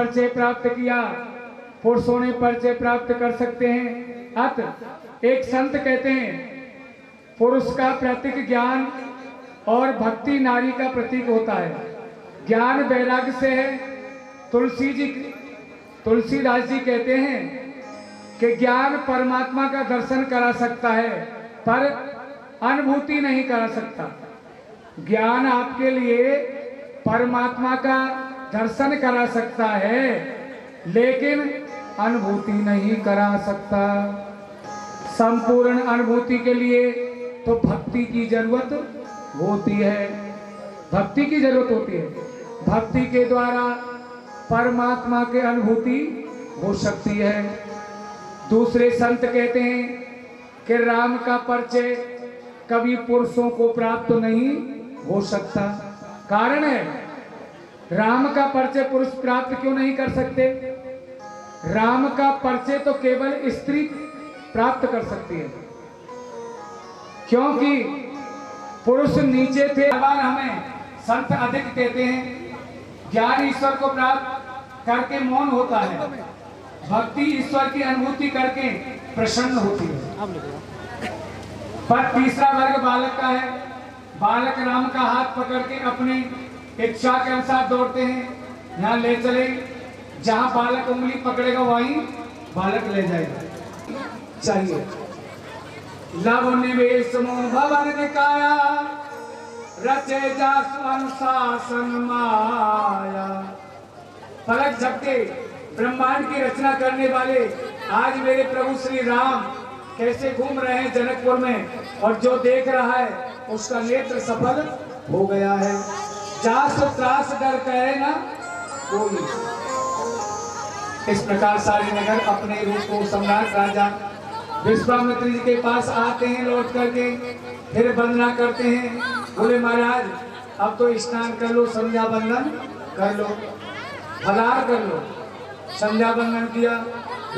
परिचय प्राप्त किया, पुरुषों ने परिचय प्राप्त कर सकते हैं। अतः एक संत कहते हैं पुरुष का प्रतीक ज्ञान और भक्ति नारी का प्रतीक होता है। ज्ञान वैराग्य से है। तुलसीदास जी कहते हैं कि ज्ञान परमात्मा का दर्शन करा सकता है पर अनुभूति नहीं करा सकता। ज्ञान आपके लिए परमात्मा का दर्शन करा सकता है लेकिन अनुभूति नहीं करा सकता। संपूर्ण अनुभूति के लिए तो भक्ति की जरूरत होती है। भक्ति की जरूरत होती है। भक्ति के द्वारा परमात्मा की अनुभूति हो सकती है। दूसरे संत कहते हैं कि राम का परिचय कभी पुरुषों को प्राप्त नहीं हो सकता। कारण है राम का परिचय पुरुष प्राप्त क्यों नहीं कर सकते? राम का परिचय तो केवल स्त्री प्राप्त कर सकती है, क्योंकि पुरुष नीचे थे। हमें संत अधिक कहते हैं ज्ञान ईश्वर को प्राप्त करके मौन होता है, भक्ति ईश्वर की अनुभूति करके प्रसन्न होती है। पर तीसरा वर्ग बालक का है। बालक राम का हाथ पकड़ के अपने इच्छा के अनुसार दौड़ते हैं। यहाँ ले चले, जहां बालक उंगली पकड़ेगा वहीं बालक ले जाएगा। चाहिए लव निवेश मोह भवन निकाया, रचे जासु अनुशासन माया। पलक झपके ब्रह्मांड की रचना करने वाले आज मेरे प्रभु श्री राम कैसे घूम रहे हैं जनकपुर में, और जो देख रहा है उसका नेत्र सफल हो गया है। जास त्रास डर कहे ना कोई। इस प्रकार सारे नगर अपने रूप को सम्राट राजा विश्वामित्र जी के पास आते हैं, लौट करके फिर वंदना करते हैं। बोले महाराज अब तो स्नान कर लो, संध्या बंदन कर लो, फलाहार कर लो। संध्या बंदन किया।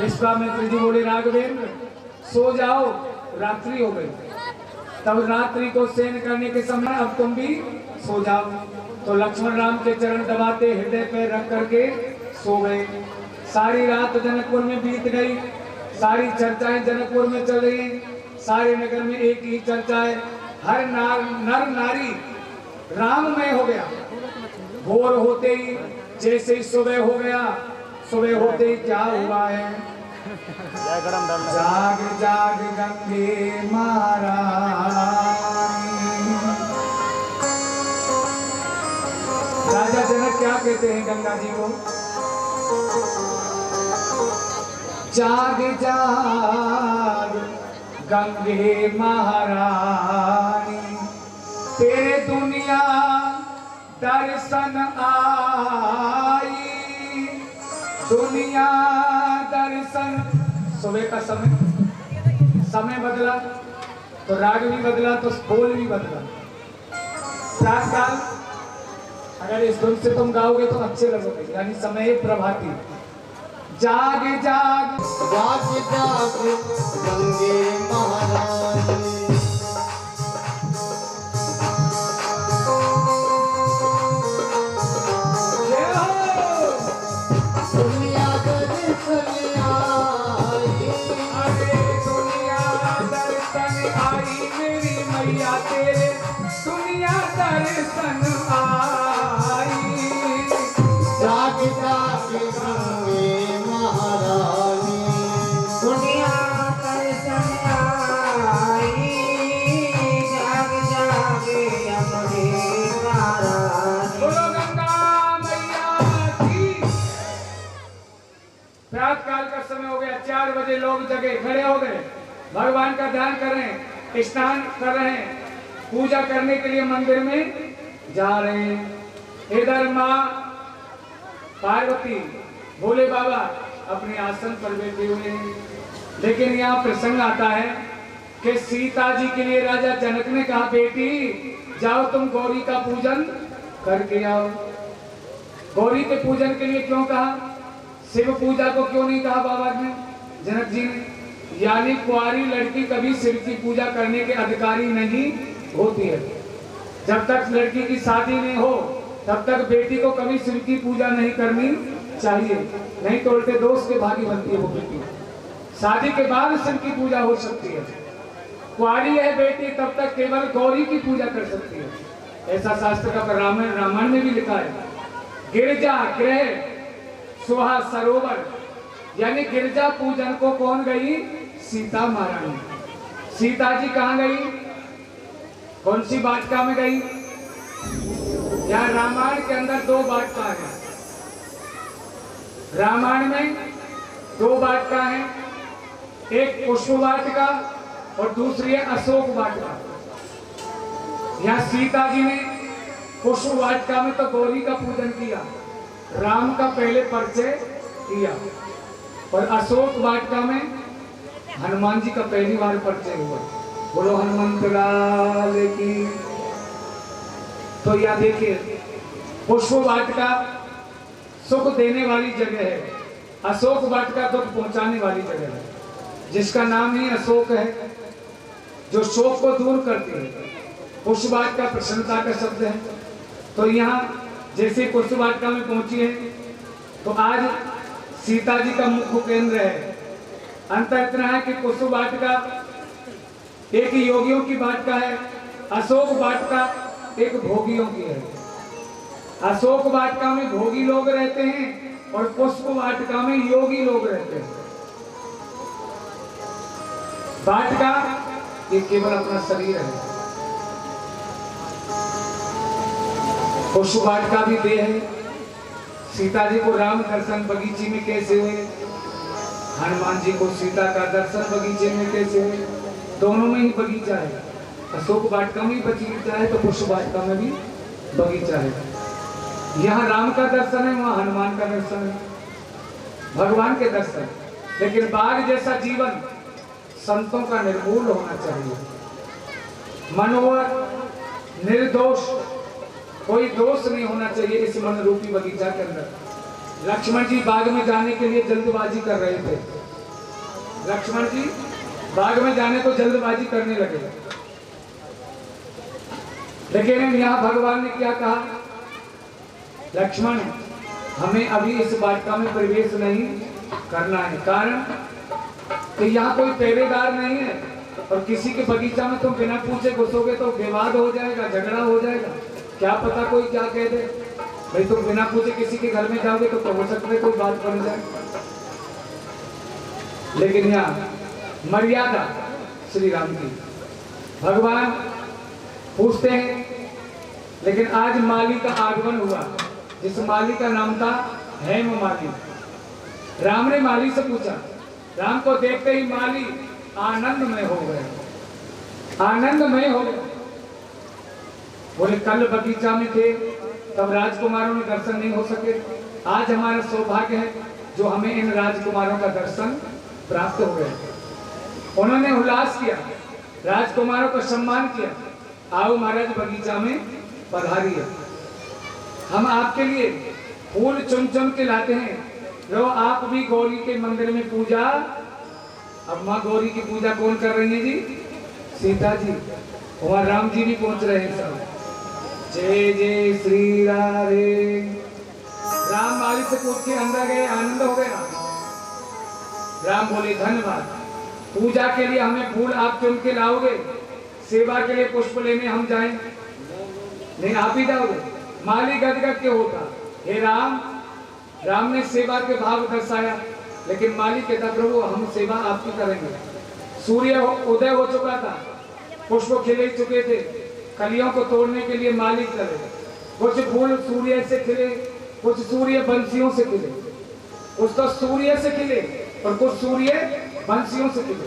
विश्वामित्र जी बोले राघवेंद्र सो जाओ, रात्रि हो गई। तब रात्रि को शयन करने के समय अब तुम भी सो जाओ। तो लक्ष्मण राम के चरण दबाते हृदय पे रख करके सो गए। सारी रात जनकपुर में बीत गई। सारी चर्चाएं जनकपुर में चल रही। सारे नगर में एक ही चर्चा है, हर नर नारी राममय हो गया। भोर होते ही जैसे ही सुबह हो गया, सुबह होते ही क्या हुआ है? जाग जाग गंगे महारानी। राजा जनक क्या कहते हैं गंगा जी को? जाग जाग गंगे महारानी, तेरे दुनिया दर्शन आई। दुनिया दर्शन। सुबह का समय बदला तो राग भी बदला तो बोल भी बदला। प्रातःकाल अगर इस धुन से तुम गाओगे तो अच्छे लगोगे, यानी समय प्रभाती। जाग जाग जाग जाग गंगे महारानी, दुनिया दर्शन आई। अरे दुनिया दर्शन आई मेरी मैया तेरे, दुनिया दर्शन आई। जाग जाग गंगे महारानी, दुनिया दर्शन आई। जाग जाग गंगे महारानी। बोलो गंगा मैया की। प्रातःकाल का समय हो गया, 4 बजे लोग जगे खड़े हो गए, भगवान का ध्यान कर रहे हैं, स्नान कर रहे हैं, पूजा करने के लिए मंदिर में जा रहे हैं। इधर माँ पार्वती भोले बाबा अपने आसन पर बैठे हुए हैं। लेकिन यहाँ प्रसंग आता है कि सीता जी के लिए राजा जनक ने कहा बेटी जाओ तुम गौरी का पूजन करके आओ। गौरी के पूजन के लिए क्यों कहा? शिव पूजा को क्यों नहीं कहा बाबा ने, जनक जी ने? यानी कुंवारी लड़की कभी शिव की पूजा करने के अधिकारी नहीं होती है। जब तक लड़की की शादी नहीं हो तब तक बेटी को कभी शिव की पूजा नहीं करनी चाहिए, नहीं तो उल्टे दोस्त के भागी बनती है वो बेटी। शादी के बाद शिव की पूजा हो सकती है। कुंवारी है बेटी तब तक केवल गौरी की पूजा कर सकती है, ऐसा शास्त्र का रामायण में भी लिखा है। गिरजा गृह सुहा सरोवर, यानी गिरजा पूजन को कौन गई? सीता महारानी। सीता जी कहाँ गई? कौन सी वाटिका में गई? यहाँ रामायण के अंदर दो वाटिका है। रामायण में दो वाटिका है, एक पुष्प वाटिका और दूसरी है अशोक वाटिका। यहाँ सीता जी ने पुष्प वाटिका में तो गौरी का पूजन किया, राम का पहले परिचय किया, और अशोक वाटिका में हनुमान जी का पहली बार परिचय हुआ। बोलो हनुमंत लाल की। तो यह देखिए, पुष्प वाटिका सुख देने वाली जगह है, अशोक वाटिका दुख पहुंचाने वाली जगह है, जिसका नाम ही अशोक है, जो शोक को दूर करती है। पुष्प वाटिका प्रसन्नता का शब्द है। तो यहाँ जैसे पुष्प वाटिका में पहुंची है, तो आज सीता जी का मुख्य केंद्र है। अंतर इतना है कि पुष्प वाटिका एक योगियों की वाटिका है, अशोक वाटिका एक भोगियों की है। अशोक वाटिका में भोगी लोग रहते हैं और पुष्प वाटिका में योगी लोग रहते हैं। वाटिका ये केवल अपना शरीर है, पुष्प वाटिका भी देह है। सीता जी को राम दर्शन बगीचे में कैसे हुए, हनुमान जी को सीता का दर्शन बगीचे में कैसे हुए? दोनों में ही बगीचा है। अशोक वाटिका में बगीचा है तो पुष्प वाटिका में भी बगीचा है। यहाँ राम का दर्शन है, वहाँ हनुमान का दर्शन है, भगवान के दर्शन। लेकिन बाघ जैसा जीवन संतों का निर्मूल होना चाहिए। मनोहर निर्दोष, कोई दोष नहीं होना चाहिए इस मन रूपी बगीचा के अंदर। लक्ष्मण जी बाग में जाने के लिए जल्दबाजी कर रहे थे। लक्ष्मण जी बाग में जाने को जल्दबाजी करने लगे, लेकिन यहाँ भगवान ने क्या कहा? लक्ष्मण, हमें अभी इस वाटिका में प्रवेश नहीं करना है, कारण कि यहाँ कोई पहरेदार नहीं है, और किसी के बगीचा में तुम बिना पूछे घुसोगे तो विवाद हो जाएगा, झगड़ा हो जाएगा। क्या पता कोई क्या कह दे। भाई तुम बिना पूछे किसी के घर में जाओगे तो हो सकता है कोई बात बन जाए। लेकिन यहाँ मर्यादा श्री राम की, भगवान पूछते हैं। लेकिन आज माली का आगमन हुआ, जिस माली का नाम था हेम माली। राम ने माली से पूछा, राम को देखते ही माली आनंदमय हो गए, आनंदमय हो गए। बोले कल बगीचा में थे तब राजकुमारों में दर्शन नहीं हो सके, आज हमारा सौभाग्य है जो हमें इन राजकुमारों का दर्शन प्राप्त हो गए। उन्होंने उल्लास किया, राजकुमारों का सम्मान किया। आओ महाराज बगीचा में पधारिए, हम आपके लिए फूल चुन चुन के लाते हैं, लो आप भी गौरी के मंदिर में पूजा। अब माँ गौरी की पूजा कौन कर रही है जी? सीता जी। वहां राम जी भी पहुंच रहे हैं सब। जय जय श्री राधे। राम माली से पूछ के अंदर गए, आनंद हो गया। राम बोले धन्यवाद, पूजा के लिए हमें फूल आप चुन के लाओगे, सेवा के लिए पुष्प लेने हम जाएं? नहीं, आप ही जाओगे। माली गदगद के होता, हे राम। राम ने सेवा के भाव दर्शाया, लेकिन माली कहता प्रभु हम सेवा आपकी करेंगे। सूर्य उदय हो चुका था, पुष्प खिले चुके थे, कलियों को तोड़ने के लिए माली चले। कुछ फूल सूर्य से खिले, कुछ सूर्य बंसियों से खिले, कुछ तो सूर्य से खिले और कुछ सूर्य बंसियों से खिले।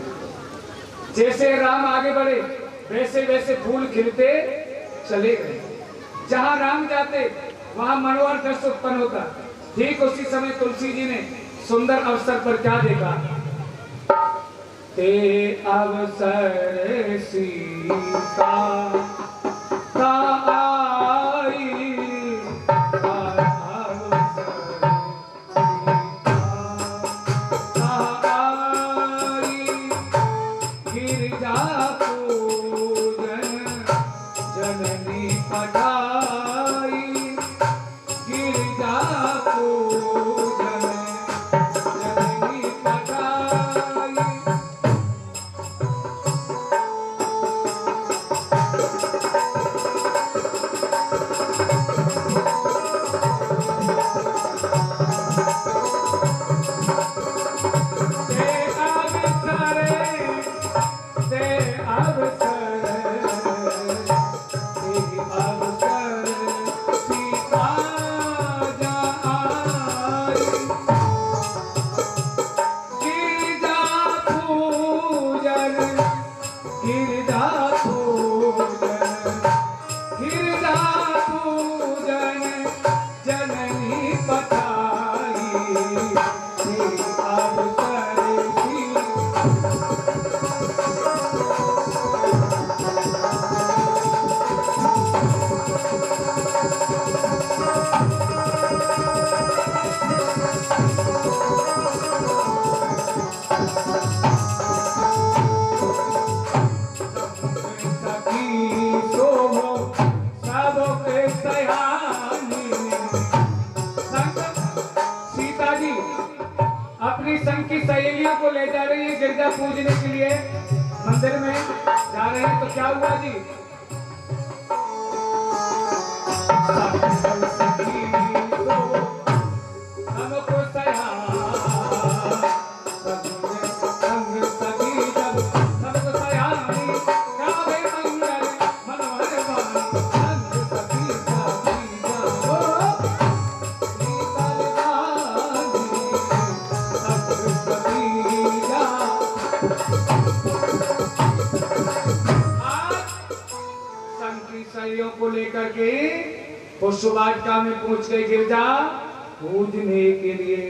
जैसे राम आगे बढ़े वैसे वैसे फूल खिलते चले गए। जहां राम जाते वहां मनोहर दृश्य उत्पन्न होता। ठीक उसी समय तुलसी जी ने सुंदर अवसर पर क्या देखा? ते अवसर सीता आई, गिरिजा पूजन जननी पठाई, गिरिजा पूजन अपनी संग की सहेलियों को ले जा रही है गिरजा पूजने के लिए, मंदिर में जा रहे हैं। तो क्या हुआ जी, को लेकर के पुष्पवाटिका में पहुंच गए गिरजा पूजने के लिए।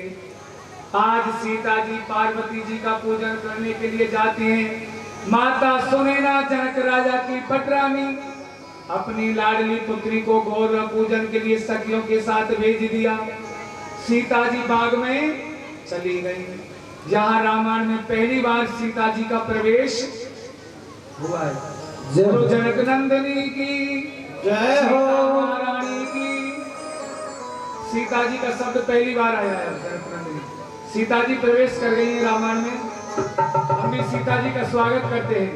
आज सीता जी पार्वती जी का पूजन करने के लिए जाती हैं। माता सुनैना जनक राजा की पटरानी अपनी लाडली पुत्री को गौरव पूजन के लिए सखियों के साथ भेज दिया। सीता जी बाग में चली गई। यहाँ रामायण में पहली बार सीता जी का प्रवेश हुआ है। गुरु जनक नंदिनी की जय हो, महारानी की। सीता जी का शब्द पहली बार आया है जनक नंदिनी। सीता जी प्रवेश कर गई है रामायण में। हम भी सीता जी का स्वागत करते हैं।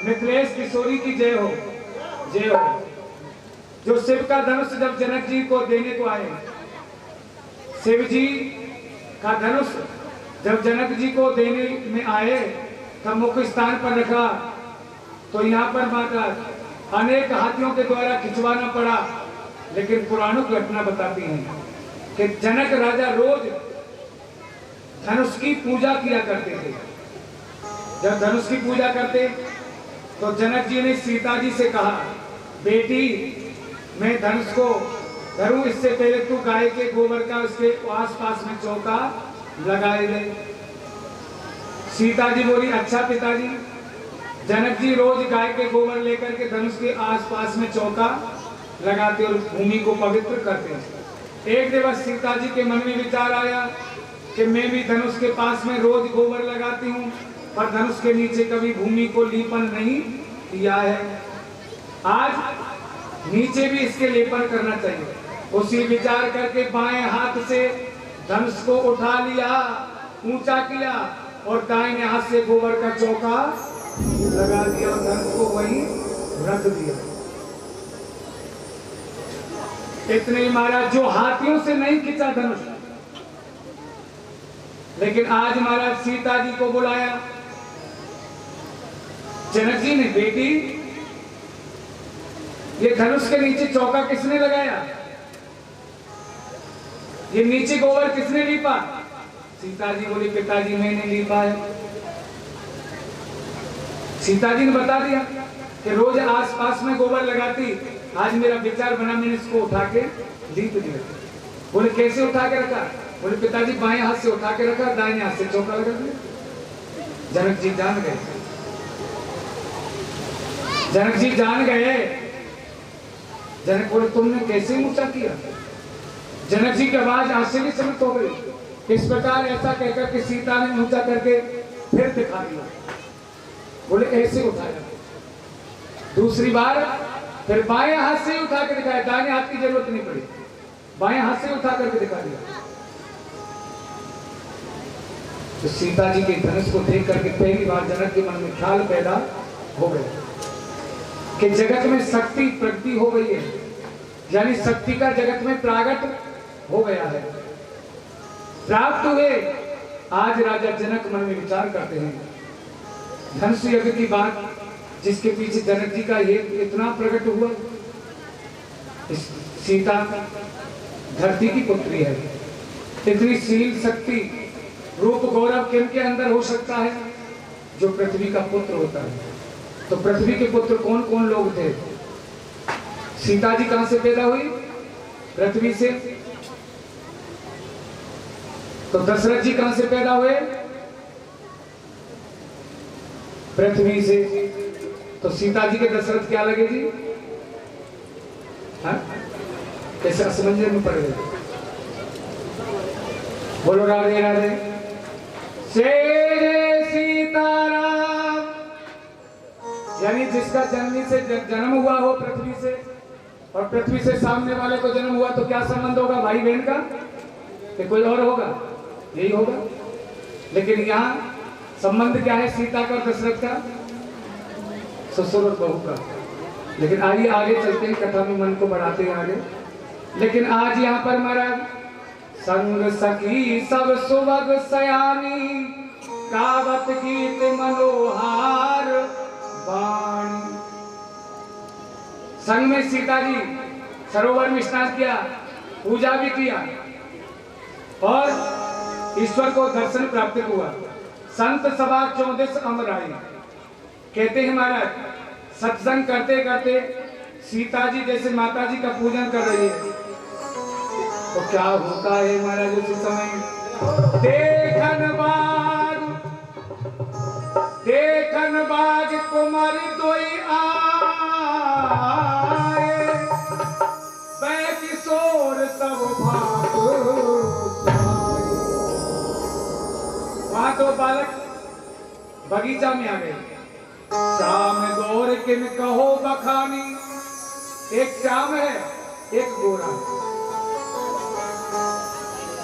मिथिलेश किशोरी की जय हो, जय हो। जो शिव का धनुष जब जनक जी को देने को आए, शिव जी का धनुष जब जनक जी को देने में आए तब मुख्य स्थान पर रखा, तो यहाँ पर माता अनेक हाथियों के द्वारा खिंचवाना पड़ा। लेकिन पुराणों की घटना बताती हैं कि जनक राजा रोज धनुष की पूजा किया करते थे। जब धनुष की पूजा करते तो जनक जी ने सीता जी से कहा, बेटी मैं धनुष को धरूं, इससे पहले तू गाय के गोबर का उसके आस-पास में चौका लगाए दे। सीता जी बोली, अच्छा पिताजी। जनक जी रोज गाय के गोबर लेकर के धनुष के आसपास में चौका लगाते और भूमि को पवित्र करते। एक दिवस सीता जी के मन में विचार आया कि मैं भी धनुष के पास में रोज गोबर लगाती हूँ, पर धनुष के नीचे कभी भूमि को लीपन नहीं किया है। आज नीचे भी इसके लेपन करना चाहिए। उसी विचार करके बाएं हाथ से धनुष को उठा लिया, ऊंचा किया और दाहिने हाथ से गोबर का चौका लगा दिया और धनुष को वहीं रख दिया। इतने ही महाराज, जो हाथियों से नहीं खींचा धनुष, लेकिन आज महाराज सीता जी को बुलाया जनक जी ने, बेटी ये धनुष के नीचे चौका किसने लगाया, ये नीचे गोबर किसने लीपा? सीता जी बोली, पिताजी मैंने लीपा है। सीता जी ने बता दिया कि रोज आसपास में गोबर लगाती, आज मेरा विचार बना, मैंने इसको उठा के लीप दिया। बोले कैसे उठा के रखा? बोले पिताजी बाएं हाथ से उठा के रखा, दाहिने हाथ से चौका लगा दिया। जनक जी जान गए, जनक जी जान गए। जनक बोले तुमने कैसे ऊंचा किया? जनक जी की आवाज आश्चर्यचकित हो गई। इस प्रकार ऐसा कहकर कि सीता ने ऊंचा करके फिर दिखा दिया। बोले ऐसे उठाया। दूसरी बार फिर बाएं हाथ से उठा के दिखाया, दाहिने हाथ की जरूरत नहीं पड़ी, बाएं हाथ से उठा करके दिखा दिया। तो सीता जी के धनुष को देख करके पहली बार जनक के मन में ख्याल पैदा हो गया कि जगत में शक्ति प्रगति हो गई है, यानी शक्ति का जगत में प्रागट हो गया है, प्राप्त हुए। आज राजा जनक मन में विचार करते हैं, धनुष यज्ञ की बात जिसके पीछे जनक जी का ये इतना प्रकट हुआ। सीता धरती की पुत्री है, इतनी शील शक्ति रूप गौरव किनके अंदर हो सकता है? जो पृथ्वी का पुत्र होता है। तो पृथ्वी के पुत्र कौन कौन लोग थे? सीता जी कहां से पैदा हुई? पृथ्वी से। तो दशरथ जी कहां से पैदा हुए? पृथ्वी से, तो सीता जी के दशरथ क्या लगे जी? हाँ? कैसे असमंजस में पड़ गए? बोलो राधे राधे। जय सीताराम। यानी जिसका जननी से जन्म हुआ हो पृथ्वी से, और पृथ्वी से सामने वाले को जन्म हुआ, तो क्या संबंध होगा भाई बहन का? कि कोई और होगा? यही होगा। लेकिन यहाँ संबंध क्या है सीता का और दशरथ का? ससुर और बहू का। लेकिन आइए आगे चलते हैं, कथा में मन को बढ़ाते हैं आगे। लेकिन आज यहाँ पर महाराज संग सखी सब सुभग सयानी, गावत गीत मनोहार वाणी। संग में सीता जी सरोवर में स्नान किया, पूजा भी किया और ईश्वर को दर्शन प्राप्त हुआ। संत सभा 14 अमर आई। कहते हैं महाराज सत्संग करते करते सीता जी जैसे माता जी का पूजन कर रही है, तो क्या होता है महाराज उसी समय? देखन बाग कुमारी दोई आए, बै किशोर सब भाग। वहां तो बालक बगीचा में आ गए। श्याम गौर किन कहो बखानी। एक श्याम है, एक गोरा।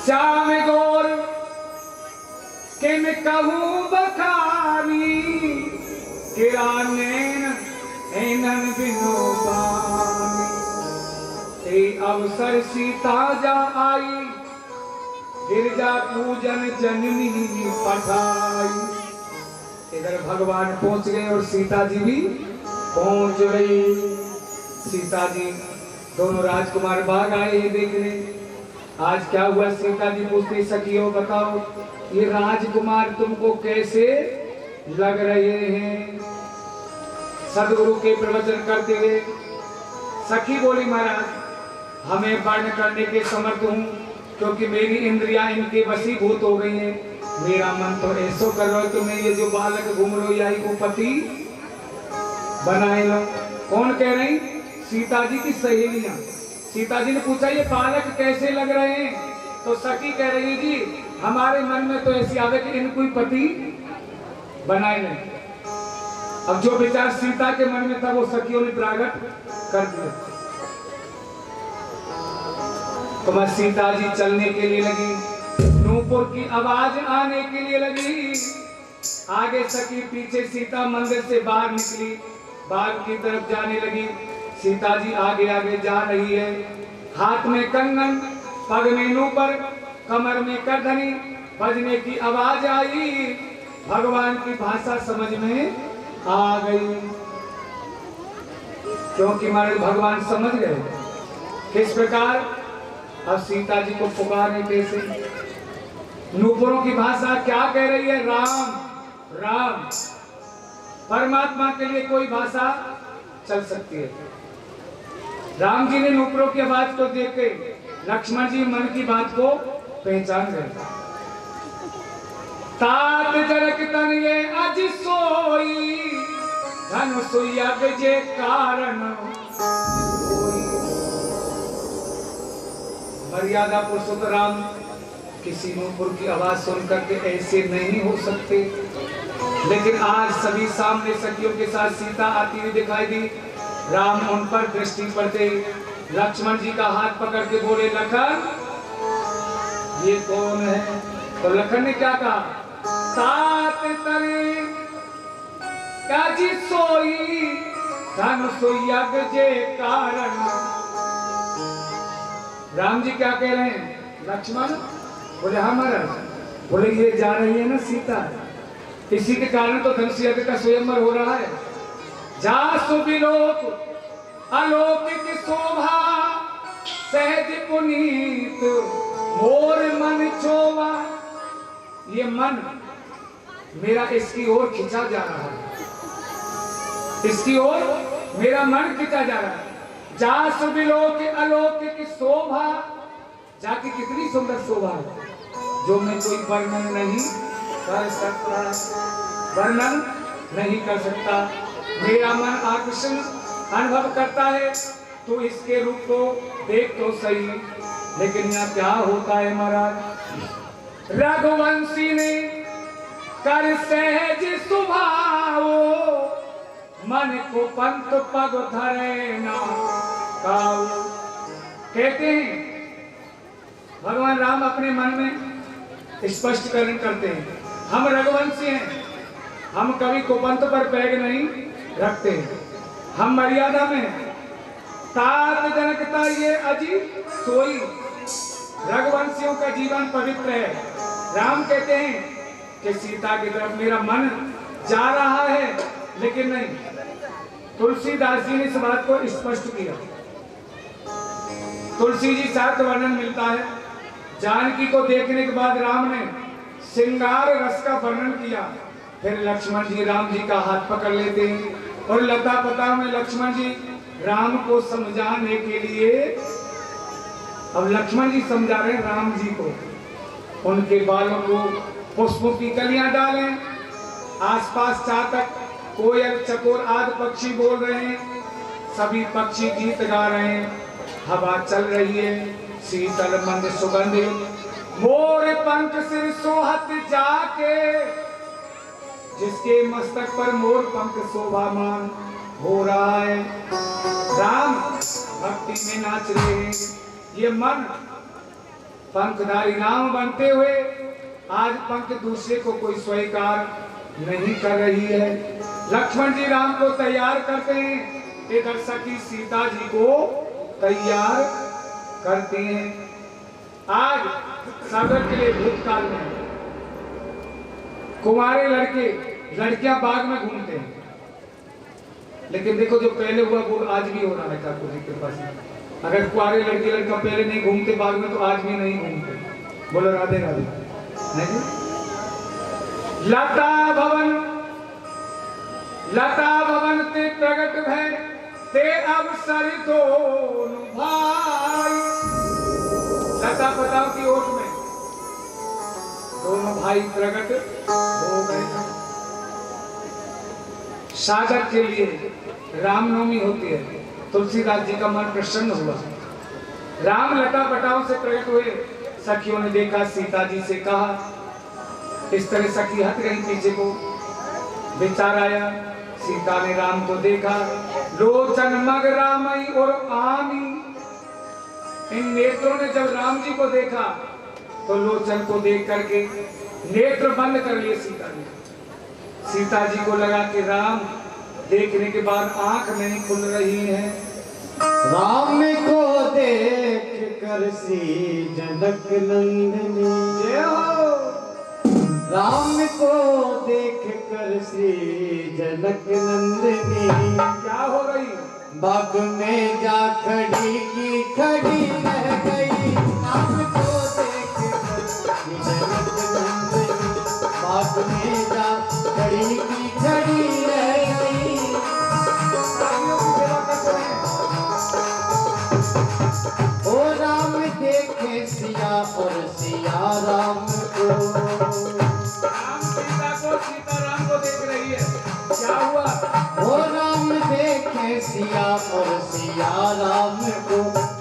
श्याम गौर किन कहूं बखानी, किरा नैन ऐनन बिनो पानी। ते अवसर सीता जा आई, गिरजा पूजन जननी पठाई। इधर भगवान पहुंच गए और सीता जी भी पहुंच गई। सीता जी दोनों राजकुमार बाग आए हैं देखने। आज क्या हुआ? सीता जी पूछती सखियों बताओ ये राजकुमार तुमको कैसे लग रहे हैं? सदगुरु के प्रवचन करते हुए सखी बोली महाराज हमें वर्ण करने के समर्थ हूँ, क्योंकि मेरी इंद्रियां इनके वशीभूत हो गई हैं। मेरा मन तो ऐसो कर रहा है कि मैं ये जो बालक घूम लो यही को पति बनाए लो। कौन कह रही? सीता जी की सहेलियां। सीता जी ने पूछा ये बालक कैसे लग रहे हैं? तो सखी कह रही जी हमारे मन में तो ऐसी आवे कि इनको ही पति बनाए नहीं। अब जो विचार सीता के मन में था वो सखियों ने प्रकट कर दिया। तो मैं सीता जी चलने के लिए लगी, नूपुर की आवाज आने के लिए लगी। आगे सखी, पीछे सीता मंदिर से बाहर निकली, बाग की तरफ जाने लगी। सीता जी आगे आगे जा रही है, हाथ में कंगन, पग में नूपुर, कमर में करधनी, बजने की आवाज आई। भगवान की भाषा समझ में आ गई, क्योंकि हमारे भगवान समझ गए किस प्रकार। अब सीता जी को पुकारे कैसे? नूपुरों की भाषा क्या कह रही है? राम राम। परमात्मा के लिए कोई भाषा चल सकती है। राम जी ने नूपुरों की आवाज को देख के लक्ष्मण जी मन की बात को पहचान गए। तात जनक तन ये अज सोई, धन सुयग जे कारण। मर्यादा पुरुषोत्तम राम किसी नूपुर की आवाज सुनकर के ऐसे नहीं हो सकते। लेकिन आज सभी सामने सखियों के साथ सीता आती हुई दिखाई दी। राम उन पर दृष्टि पड़ते लक्ष्मण जी का हाथ पकड़ के बोले लखन ये कौन है? तो लखन ने क्या कहा? सात तरे काजी सोई, धन सुयग जे कारण। राम जी क्या कह रहे हैं? लक्ष्मण बोले हाँ महाराज। बोले ये जा रही है ना सीता, इसी के कारण तो धनुष यज्ञ का स्वयंवर हो रहा है। जा सुबिलोक अलौकिक शोभा, सहज पुनीत मोर मन छोवा। ये मन मेरा इसकी ओर खिंचा जा रहा है, इसकी ओर मेरा मन खिंचा जा रहा है। जा सुबिलोक अलौकिक शोभा, जाके कितनी सुंदर शोभा है जो मैं कोई वर्णन नहीं कर सकता। वर्णन नहीं कर सकता। मेरा मन आकर्षण अनुभव करता है, तो इसके रूप को देख तो सही। लेकिन यहाँ क्या होता है महाराज, रघुवंशी ने कर सहज सुभाओ, मन को पंत पग धरे ना काऊ। कहते हैं भगवान राम अपने मन में स्पष्टीकरण करते हैं, हम रघुवंशी हैं, हम कभी कुपंत पर पैग नहीं रखते, हम मर्यादा में तात जनकता ये अजी सोई। रघुवंशियों का जीवन पवित्र है। राम कहते हैं कि सीता की तरफ मेरा मन जा रहा है, लेकिन नहीं। तुलसीदास जी ने इस बात को स्पष्ट किया। तुलसी जी साथ वर्णन मिलता है, जानकी को देखने के बाद राम ने श्रृंगार रस का वर्णन किया। फिर लक्ष्मण जी राम जी का हाथ पकड़ लेते हैं और लता पता में लक्ष्मण जी राम को समझाने के लिए, अब लक्ष्मण जी समझा रहे हैं राम जी को, उनके बालों को पुष्पों की कलियां डालें, आसपास चातक कोयल चकोर आदि पक्षी बोल रहे हैं, सभी पक्षी गीत गा रहे हैं, हवा चल रही है शीतल मंद सुगंध, मोर पंख सिर सोहत जाके, जिसके मस्तक पर मोर पंख शोभामान हो रहा है। राम भक्ति में नाच रहे हैं। ये मन पंखधारी राम बनते हुए आज पंख दूसरे को कोई स्वीकार नहीं कर रही है। लक्ष्मण जी राम को तैयार करते हैं, इधर सखी सीता जी को तैयार करते हैं। आज सागर के लिए भूतकाल में कुंवारे लड़के लड़कियां बाग में घूमते हैं, लेकिन देखो जो पहले हुआ वो आज भी हो रहा है ठाकुर जी के पास। अगर कुंवारे लड़के लड़का पहले नहीं घूमते बाग में, तो आज भी नहीं घूमते। बोलो राधे राधे। नहीं? लता भवन ते प्रगट भय ते अवसर दोनों भाई। लता पताओं की ओट में दोनों भाई प्रगट हो गए। सागर के लिए रामनवमी होती है, तुलसीदास जी का मन प्रसन्न हुआ। राम लता पटाओं से प्रकट हुए, सखियों ने देखा, सीता जी से कहा, इस तरह सखी हट गई पीछे को। विचार आया, सीता ने राम को देखा, लोचन मग रामई और आमी। इन नेत्रों ने जब राम जी को देखा तो लोचन को देख करके नेत्र बंद कर लिए सीता ने। सीता जी को लगा कि राम देखने के बाद आंख नहीं खुल रही है। राम को देख कर सी जनक नंदनी, जय हो। राम को देख कर श्री जनक नंदनी क्या हो गई? बाग में जा खड़ी की खड़ी रह गई। राम को देख कर श्री जनक नंदनी बाग में जा खड़ी की खड़ी रह गई। ओ राम देखे सिया और सिया राम को। सीता राम को देख रही है, क्या हुआ? ओ राम देखे सिया और सिया राम को,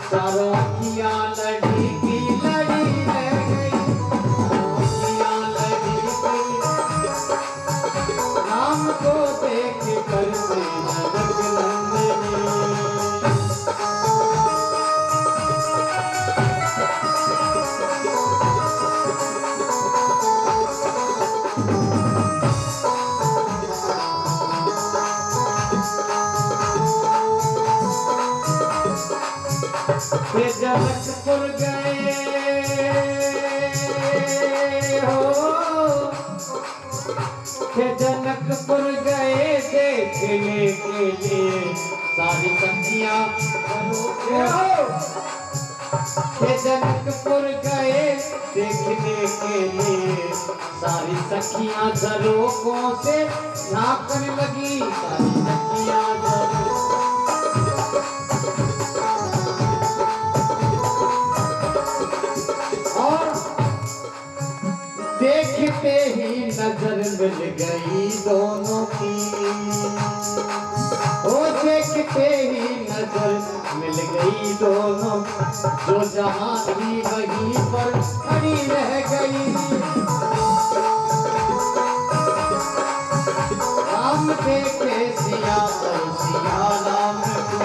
चारों किया लड़ी की लड़ी रह गई। चारों किया लड़ी गई। राम को देख कर श्री जनक नंदनी। जनकपुर गए हो, जनकपुर गए देखने के लिए सारी सखियां। जनकपुर गए देखने के लिए सारी सखियां झरोकों से झांकने लगी। सारी सखियां देखते ही नजर मिल गई दोनों की। जहाँ थी वहीं पर खड़ी रह गई। राम देखे सिया और सिया राम को,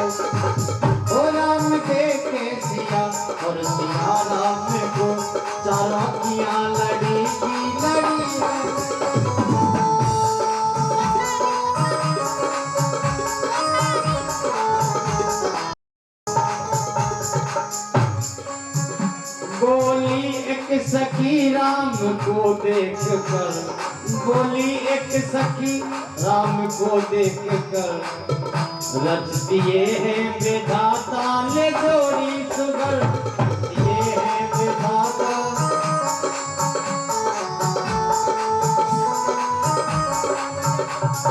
ओ राम देखे सिया और सिया राम को, चारों किया लड़ी की लड़ी। बोली एक सखी राम को देख कर, बोली एक सखी राम को देख कर, रच दिए हैं विधाता ने जोड़ी सुगर, दिए हैं विधाता।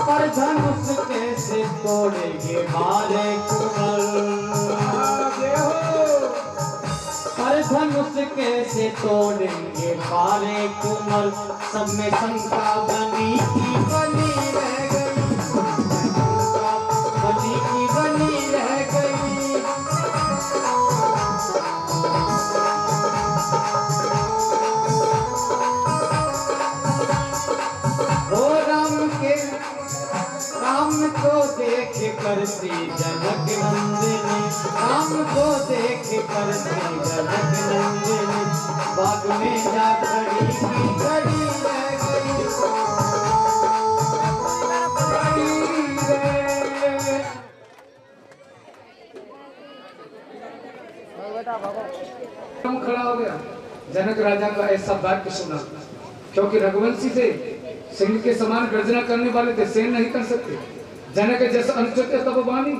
पर धनुष कैसे तोड़ेंगे मारे कुंवर, पर धनुष कैसे तोड़ेंगे पारे कुंवर। सब में शंका बनी की बनी रह गई, शंका बनी की बनी रह गई। ओ राम को देख कर श्री जनक नंदिनी, राम को देख कर श्री जनक नंदिनी, बाग में जा खड़ी की खड़ी रह गई। खड़ा हो गया। जनक राजा का ऐसा वाक्य सुना, क्योंकि रघुवंशी से सिंह के समान गर्जना करने वाले थे, सहन नहीं कर सकते। जनक जैसा अनुचित तब वाणी,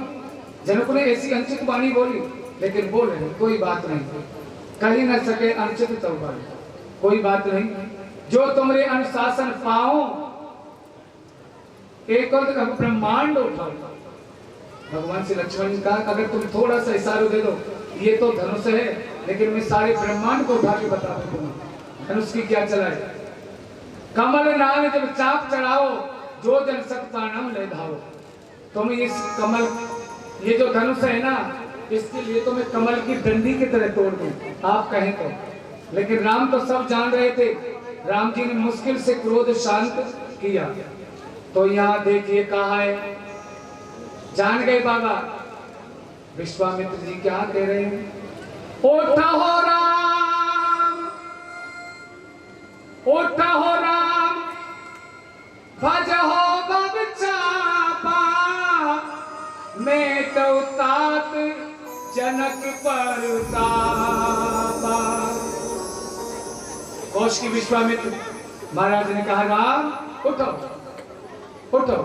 जनक ने ऐसी अनुचित वाणी बोली, लेकिन बोले कोई बात नहीं, कहीं न सके अनुचित तब वाणी, कोई बात नहीं। जो तुम्हारे अनुशासन पाओ, एक और ब्रह्मांड उठाओ। भगवान श्री लक्ष्मण जी कहा अगर तुम थोड़ा सा इशारा दे दो, ये तो धनुष है, लेकिन मैं सारे ब्रह्मांड को उठा के बता दूंगा धनुष की क्या चलाए। कमल नाम जब चाप चढ़ाओ, जो जन सत्पानम ले धाओ। तुम इस कमल, ये जो धनुष है ना, इसके लिए तो मैं कमल की डंडी की तरह तोड़ दूं, आप कहें तो। लेकिन राम तो सब जान रहे थे। राम जी ने मुश्किल से क्रोध शांत किया। तो यहाँ देखिए कहा है, जान गए बाबा विश्वामित्र जी क्या कह रहे हैं। उठा हो राम, उठा हो राम, भज हो बब चापा, मैं तो तात जनक पर तापा। कौश की विश्वामित्र महाराज ने कहा राम उठो, उठो,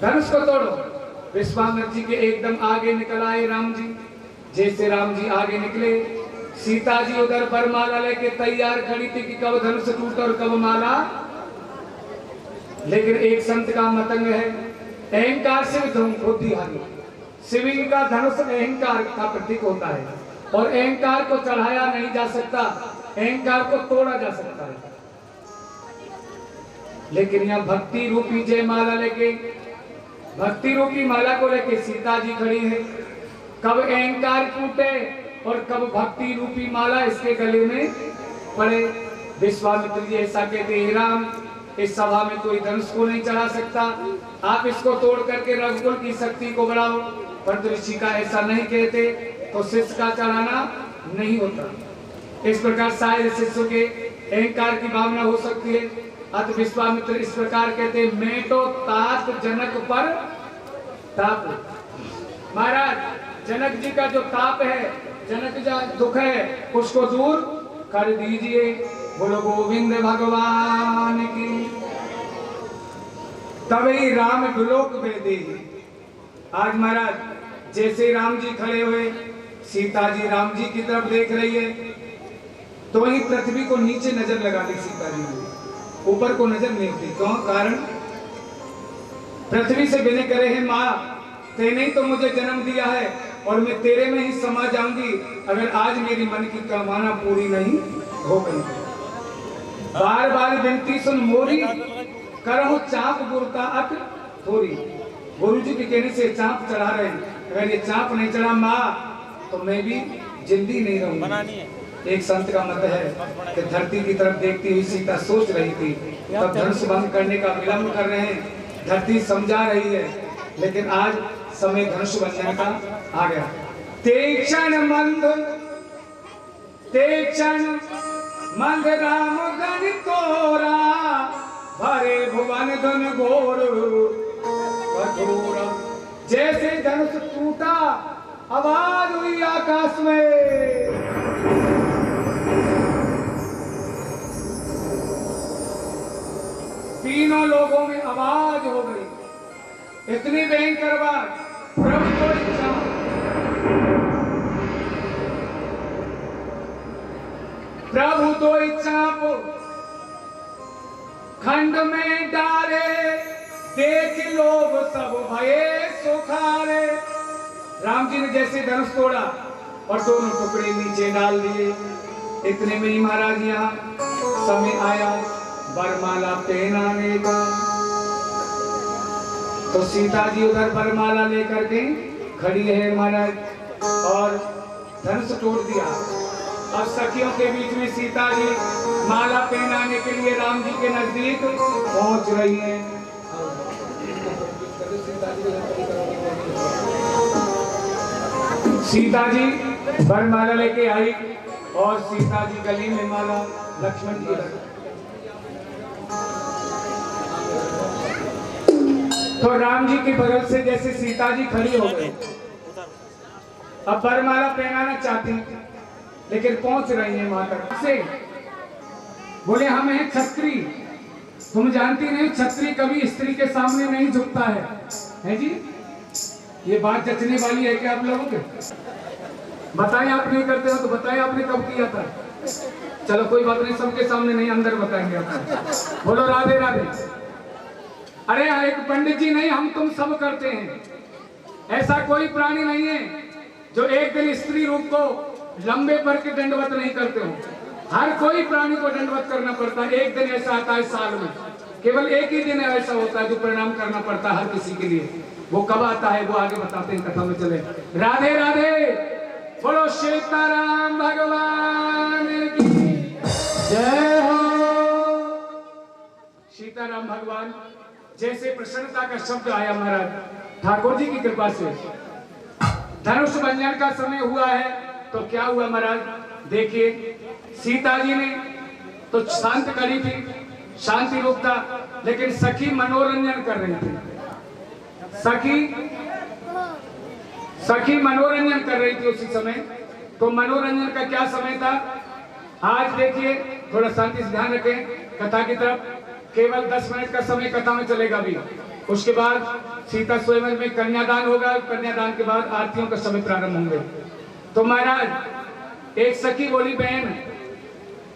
धनुष को तोड़ो। विश्वामित्र जी के एकदम आगे निकल आए राम जी। जैसे राम जी आगे निकले, सीता जी उधर वरमाला लेके तैयार खड़ी थी कि कब धनुष टूटे और कब माला। लेकिन एक संत का मतंग है, अहंकार से बुद्धिहारी। शिवलिंग का धनुष अहंकार का प्रतीक होता है, और अहंकार को चढ़ाया नहीं जा सकता, अहंकार को तोड़ा जा सकता है। लेकिन यहाँ भक्ति रूपी जय माला लेके, भक्ति रूपी माला को लेके सीता जी खड़ी है। कब अहंकार टूटे और कब भक्ति रूपी माला इसके गले में पड़े। विश्वामित्र जी ऐसा कहते हैं, राम इस सभा में कोई धनुष को नहीं चढ़ा सकता, आप इसको तोड़ करके रघुकुल की शक्ति को बढ़ाओ। पर ऋषि का ऐसा नहीं कहते, तो शिष्य का चढ़ाना नहीं होता। इस प्रकार शायद शिष्यों के अहंकार की भावना हो सकती है। अत विश्वामित्र इस प्रकार कहते, मैं तो तात जनक पर ताप। महाराज जनक जी का जो ताप है, जनक का दुख है, उसको दूर कर दीजिए। बोलो गोविंद भगवान की। तभी राम दुलोक में दे। आज महाराज जैसे राम जी खड़े हुए, सीता जी राम जी की तरफ देख रही है, तो वहीं पृथ्वी को नीचे नजर लगा दी सीता जी ने, ऊपर को नजर नहीं थी। क्यों? कारण पृथ्वी से विनय करे हैं, माँ तेने ही तो मुझे जन्म दिया है और मैं तेरे में ही समा जाऊंगी अगर आज मेरी मन की कामना पूरी नहीं हो गई। बार बार विनती सुन मोरी, करहु चाप गुरता अट थोड़ी। गुरु जी के कहने से चाप चढ़ा रहे हैं, अगर ये चाप नहीं चढ़ा माँ तो मैं भी जिंदी नहीं रहूंगी। एक संत का मत है कि धरती की तरफ देखती हुई सीता सोच रही थी, तब धनुष भंग करने का विलंब कर रहे हैं, धरती समझा रही है, लेकिन आज समय धनुष बंधन का आ गया। ते क्षण मंद राम गण तोरा, भरे भुवन धन घोर कठोर। जैसे धनुष टूटा आवाज हुई आकाश में, तीनों लोगों में आवाज हो गई, इतनी भयंकर आवाज। प्रभु को इच्छा, प्रभु तो इच्छा को खंड में डाले, देख लोग सब भये सुखारे। राम जी ने जैसे धनुष तोड़ा और दोनों टुकड़े नीचे डाल दिए, इतने में ही महाराज यहाँ समय आया वरमाला पहनाने का। तो सीता जी उधर वरमाला लेकर के खड़ी है महाराज, और धनुष तोड़ दिया। अब सखियों के बीच में सीता जी माला पहनाने के लिए राम जी के नजदीक पहुंच रही है। सीता जी वरमाला लेके आई और सीता जी गली में माला लक्ष्मण जी लगा। तो राम जी के बगल से जैसे सीता जी खड़ी हो गई, अब वरमाला पहनाना चाहती, लेकिन पहुंच रही है वहां तक से। बोले हम हैं क्षत्रिय, तुम जानती नहीं क्षत्रिय कभी स्त्री के सामने नहीं झुकता है जी? ये बात जचने वाली है क्या आप लोगों के? बताएं, आप नहीं करते हो तो बताएं आपने कब किया था? चलो कोई बात नहीं, सबके सामने नहीं, अंदर बताएंगे आप। बोलो राधे राधे। अरे एक पंडित जी नहीं, हम तुम सब करते हैं। ऐसा कोई प्राणी नहीं है जो एक दिन स्त्री रूप को लंबे पर के दंडवत नहीं करते हो। हर कोई प्राणी को दंडवत करना पड़ता है। एक दिन ऐसा आता है साल में, केवल एक ही दिन ऐसा होता है जो प्रणाम करना पड़ता है हर किसी के लिए। वो कब आता है वो आगे बताते हैं, कथा में चले। राधे राधे, बोलो सीताराम भगवान की जय हो। सीताराम भगवान जैसे प्रसन्नता का शब्द आया महाराज, ठाकुर जी की कृपा से धनुष भंजन का समय हुआ है। तो क्या हुआ महाराज, देखिए सीता जी ने तो शांत करी थी, शांति रूप था, लेकिन सखी मनोरंजन कर रही थी। सखी मनोरंजन कर रही थी उसी समय। तो मनोरंजन का क्या समय था? आज देखिए, थोड़ा शांति से ध्यान रखें कथा की तरफ। केवल 10 मिनट का समय कथा में चलेगा अभी। उसके बाद सीता स्वयंवर में कन्यादान होगा, कन्यादान के बाद आरतियों का समय प्रारंभ होंगे। तो महाराज एक सखी बोली, बहन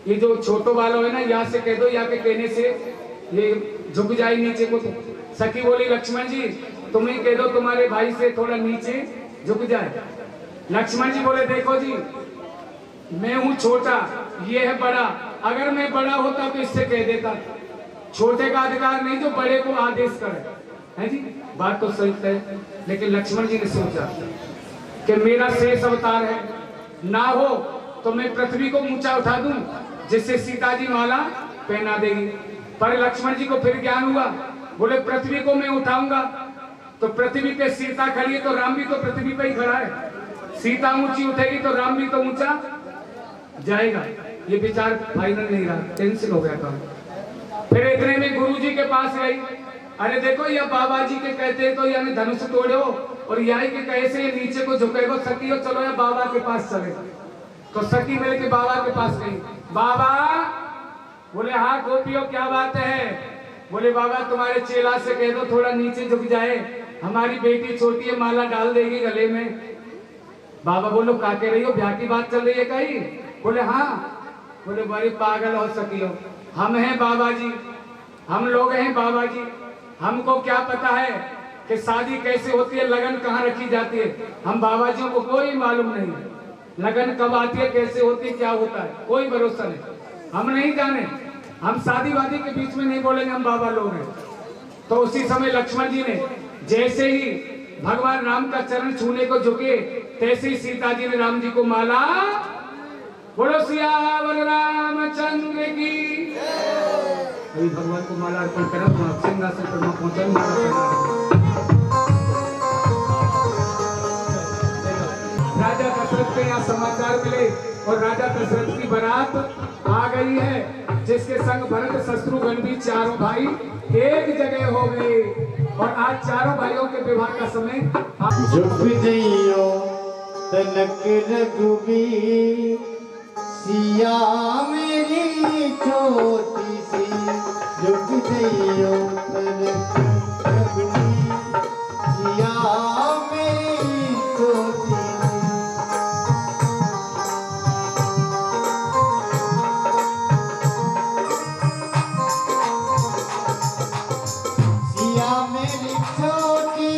ये जो छोटो वालों है ना, यहाँ से कह दो, यहाँ के कहने से ये झुक जाए नीचे को। सखी बोली, लक्ष्मण जी तुम्हें कह दो तुम्हारे भाई से थोड़ा नीचे झुक जाए। लक्ष्मण जी बोले, देखो जी मैं हूँ छोटा, ये है बड़ा, अगर मैं बड़ा होता तो इससे कह देता। छोटे का अधिकार नहीं जो बड़े को आदेश करे, है जी? बात तो सही है, लेकिन लक्ष्मण जी ने सोचा कि मेरा शेष अवतार है, ना हो तो मैं पृथ्वी को ऊंचा उठा दूं जिससे सीता जी माला पहना देगी। पर लक्ष्मण जी को फिर ज्ञान हुआ, बोले पृथ्वी को मैं उठाऊंगा तो पृथ्वी पे सीता खड़ी है, तो राम भी तो पृथ्वी पे ही खड़ा है। सीता ऊंची उठेगी तो राम भी तो ऊंचा जाएगा। ये विचार फाइनल नहीं रहा, कैंसिल हो गया था। फिर इतने में गुरुजी के पास गई, अरे देखो ये बाबा जी के कहते तो यानी धनुष तोड़ो, और यहाँ के कहे से नीचे को झुकेगो। सखी हो चलो या बाबा के पास चले। तो सखी मिल के बाबा के पास गई। बाबा बोले, हाँ गोपियों क्या बात है? बोले बाबा तुम्हारे चेला से कह दो थोड़ा नीचे झुक जाए, हमारी बेटी छोटी है, माला डाल देगी गले में। बाबा बोलो क्या कह रही हो, ब्याह की बात चल रही है कहीं? बोले हाँ। बोले बड़ी पागल हो सकी हो, हम हैं बाबा जी, हम लोग हैं बाबा जी, हमको क्या पता है कि शादी कैसे होती है, लगन कहाँ रखी जाती है? हम बाबा जी को कोई मालूम नहीं, लगन कब आती है, कैसे होती है, क्या होता है, कोई भरोसा नहीं, हम नहीं जाने। हम शादी वादी के बीच में नहीं बोलेंगे, हम बाबा लोग हैं। तो उसी समय लक्ष्मण जी ने जैसे ही भगवान राम का चरण छूने को झुके, तैसी सीता जी ने राम जी को माला, बोलो सियावर रामचंद्र की। अभी भगवान को माला अर्पण करा तो आप सिंहासन पर वहां पहुंचा माला पहना। राजा दशरथ के यहाँ समाचार मिले और राजा दशरथ की बारात आ गई है, जिसके संग भरत शत्रुघ्न भी चारों भाई एक जगह हो गए और आज चारों भाइयों के विवाह का समय। झुक जइयो तनक रघुबीर, सिया मेरी छोटी सी। झुक जइयो तनक रघुबीर, सिया मेरी छोटी सी। सिया मेरी छोटी,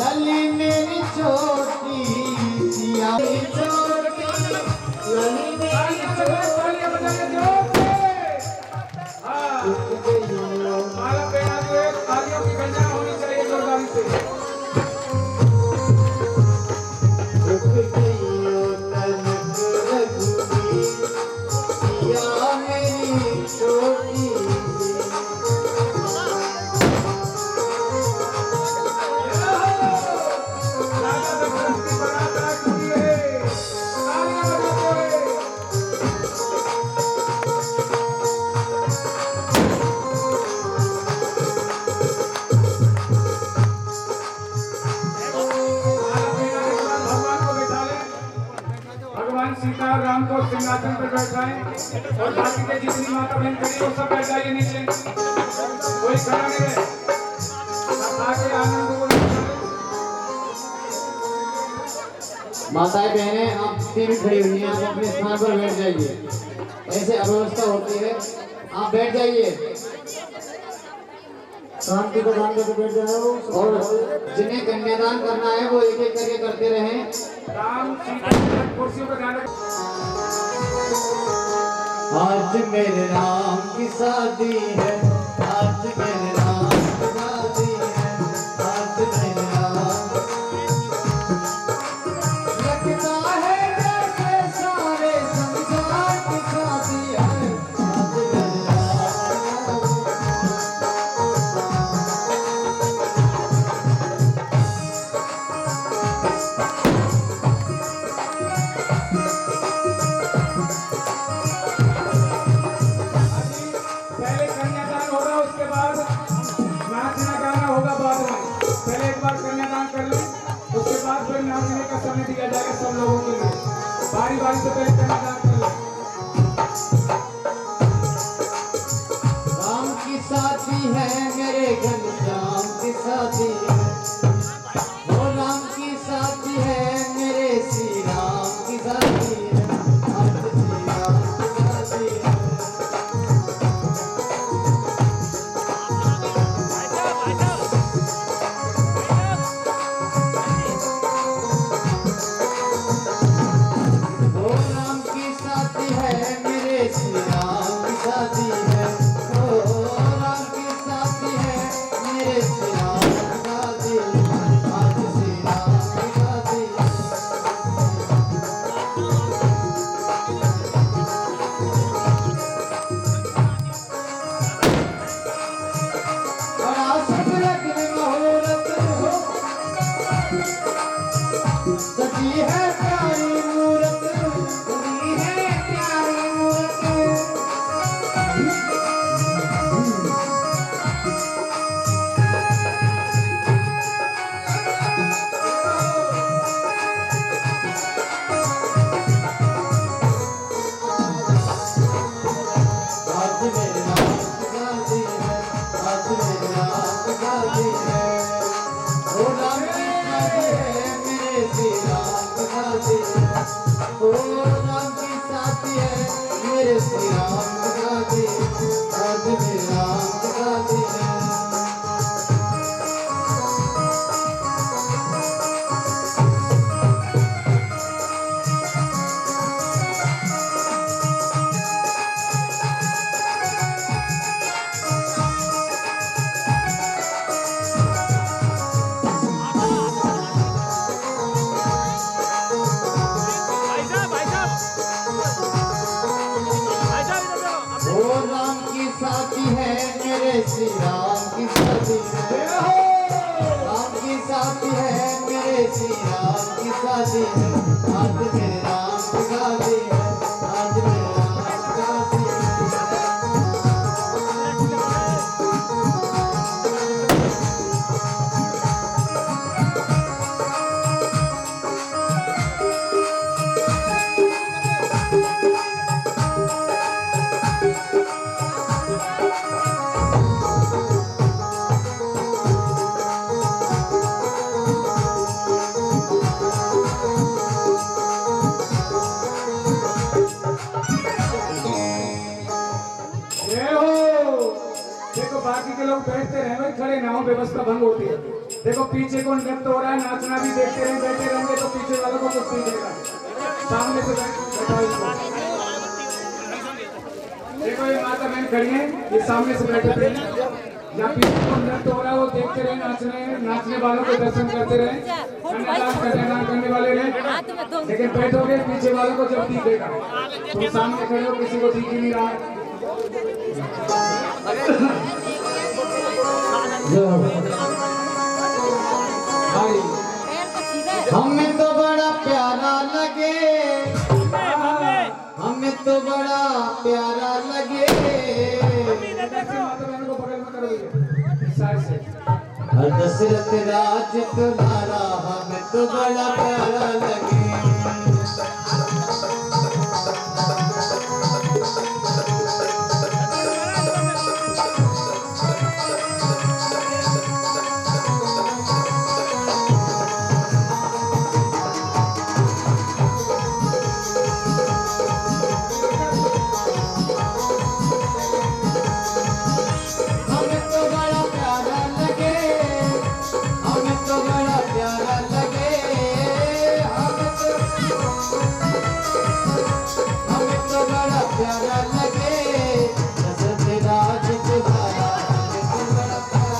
लली मेरी छोटी, सिया मेरी छोटी, लली मेरी छोटी। झुक जइयो माला पहना दो, एक तालियों की गंजा होनी चाहिए जोरदार से। झुक जइयो तनक रघुबीर, सिया मेरी छोटी सी। राजा दशरथ की बारात आ चुकी है, तालियां बजाते हैं। भगवान को बैठा ले, भगवान सीता और राम को सिंहासन पर बैठाएं और बाकी के जितनी माता बहन खड़ी वो सब बैठ जाइए नीचे, कोई खड़ा नहीं रहे, सब आके आनंद को लुटाएं। माताएं बहनें आप तीन खड़ी हुई हैं, आप अपने स्थान पर बैठ जाइए। ऐसे अव्यवस्था होती है, आप बैठ जाइए। शांति को ध्यान देकर बैठ जाओ और जिन्हें कन्यादान करना है वो एक एक करके करते रहें। राम सीता की कुर्सियों पर ध्यान रखें। आज मेरे राम की शादी है, आज मेरे राम की शादी है, आज मेरे राम। लगता है जैसे सारे संसार की शादी है, आज मेरे राम। पहले कन्यादान होगा, उसके बाद नाचना गाना होगा बाद में। पहले एक बार कन्यादान कर लें, उसके बाद फिर नाचने का समय दिया जाएगा सब लोगों के लिए। बारी बारी से पहले कन्यादान कर लें। राम की शादी है मेरे घनश्याम की शादी है, वो राम की शादी है मेरे श्री राम की शादी है, आज श्री राम की शादी है। वो राम की शादी है मेरे श्री राम की शादी है, ओ राम की शादी है मेरे श्री राम की शादी है। गाती है, आज मेरे राम की गाती है, आज मेरे राम की गाती है। देखो बाकी के लोग बैठते रहे भाई, खड़े ना हो, व्यवस्था भंग होती है। देखो पीछे कौन नृत्य हो रहा है, नाचना भी देखते रहे, बैठे रहेंगे तो पीछे वालों को कुछ नहीं देगा। सामने से बैठाओ इसको। देखो ये माता बहन खड़ी है, ये सामने से बैठे थे, यहाँ पीछे कौन नृत्य हो रहा है वो देखते रहे, नाचने वालों को दर्शन करते रहे, कन्यादान करने वाले रहे। लेकिन बैठोगे पीछे वालों को जब दिखेगा, तुम सामने खड़े हो, किसी को दिख ही नहीं रहा। हमें तो बड़ा प्यारा लगे, हमें तो बड़ा प्यारा लगे, दशरथ राज तुम्हारा हमें तो बड़ा प्यारा लगे। प्यारा लगे दशरथ राज तुम्हारा हमें तो बड़ा प्यारा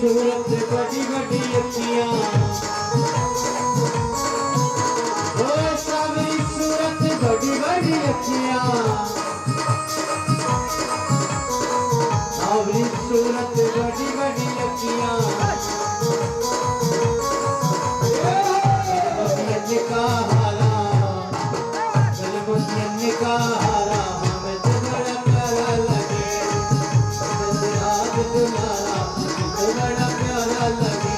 सूरत बड़ी बड़ी अखियां, ओ सावरी सूरत बड़ी बड़ी अखियां, सावरी सूरत बड़ी बड़ी अखियां, गलबतियन का हारा, गलबतियन का हारा हमें तो बड़ा प्यारा लगे, राज तुम्हारा तो बड़ा प्यारा लगे।